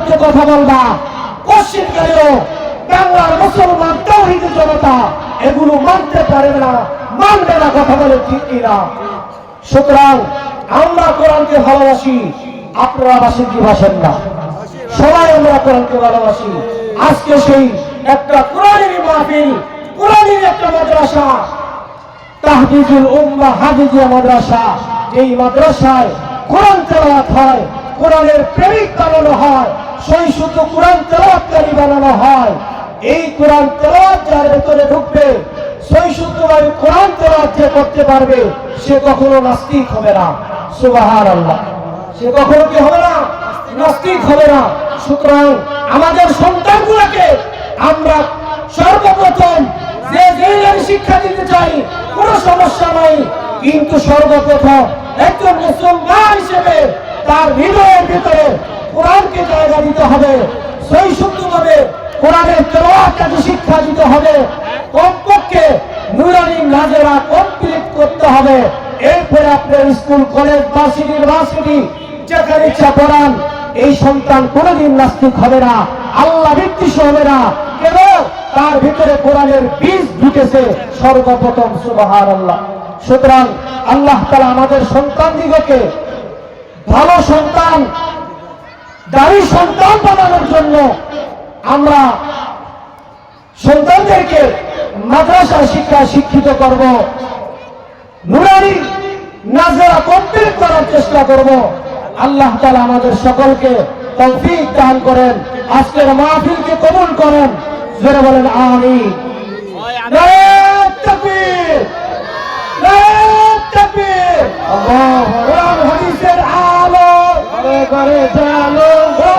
পক্ষে কথা বলবা, কোশ্চিন গেলেও বাংলার মুসলমান তাওহীদের জনতা এগুলো মানতে পারে না, মানবে না, কথা বলে ঠিক কিনা? সুতরাং আমরা কোরআনকে ভালোবাসি, আপনারা বাসেন কি বাসেন না? সবাই আমরা কোরআনকে ভালোবাসি। আজকে সেই একটা কোরআনের মাহফিল, কোরআনের একটা মাদ্রাসা, তাহফিজুল উম্মাহ হাফিজিয়া মাদ্রাসা, এই মাদ্রাসায় কোরআন তেলাওয়াত হয়, কোরআনের প্রেমিক বানানো হয়, সেই শুধু কোরআন তেলাওয়াতকারী বানানো হয়। এই কোরআন তেলাওয়াত যার ভেতরে ঢুকবে, সেই শুদ্ধভাবে কোরআন তেলাওয়াত যে করতে পারবে, সে কখনো নাস্তিক হবে না। সুবহানাল্লাহ, সে কখনো কি হবে না? নাস্তিক হবে না। সুতরাং আমাদের সন্তানগুলোকে আমরা সর্বপ্রথম যে শিক্ষা দিতে চাই, কোনো সমস্যা নাই, কিন্তু সর্বপ্রথম একজন মুসলমান হিসেবে তার হৃদয়ের ভিতরে কোরআনকে জায়গা দিতে হবে, সেই শুদ্ধভাবে কোরআনের তেলাওয়াতকে শিক্ষা দিতে হবে, কমপক্ষে নুরানি নাজেরা কমপ্লিট করতে হবে। এরপরে আপনার স্কুল, কলেজ, ইউনিভার্সিটি যেখানে ইচ্ছা পড়ান, এই সন্তান কোনোদিন নাস্তিক হবে না, আল্লাহ বিদ্বেষ হবে না। কেন? তার ভিতরে কোরআনের বীজ ঢুকেছে সর্বপ্রথম। সুবহানাল্লাহ। সুতরাং আল্লাহ তাআলা আমাদের সন্তানদিগকে ভালো সন্তান, দায়ী সন্তান বানানোর জন্য আমরা সন্তানদেরকে মাদ্রাসা শিক্ষায় শিক্ষিত করব, নুরানি নাজেরা কমপ্লিট করার চেষ্টা করব। আল্লাহ তাআলা আমাদের সকলকে তৌফিক দান করেন, আজকের মাহফিলকে কবুল করেন। জোরে বলেন আমিন। নারে তাকবীর, নারে তাকবীর। আল্লাহু আকবার। হাদিসের আলো ঘরে ঘরে জালো,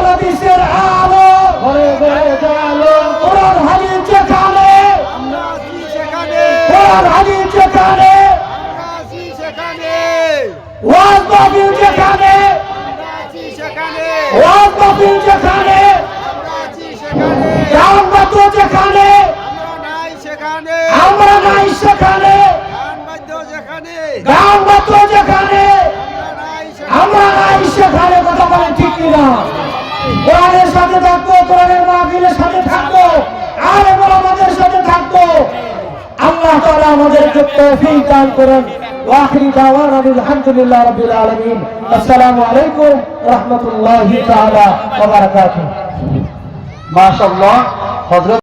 হাদিসের আলো ঘরে ঘরে জালো। কোরআন হাদিস যেখানে আমরা আছি সেখানে, কোরআন হাদিস যেখানে আমরা আছি সেখানে, ওয়াজ মাহফিল যেখানে আমরা আছি সেখানে, ওয়াজ মাহফিল যেখানে আমরা আছি সেখানে, গান বাদ্য যেখানে আমরা নাই সেখানে, গান বাদ্য যেখানে আমরা নাই সেখানে। কথা বলেন ঠিক কিনা? কোরআনের সাথে থাকবো, কোরআনের মাহফিলের সাথে থাকবো, আর আমাদের সাথে থাকবো। আল্লাহ তাআলা আমাদেরকে তৌফিক দান করেন। ওয়াখিরি দাওয়ানা আলহামদুলিল্লাহি রাব্বিল আলামিন। আসসালামু আলাইকুম ওয়া রাহমাতুল্লাহি তাআলা ওয়া বারাকাতুহু। মাশাআল্লাহ। হযরত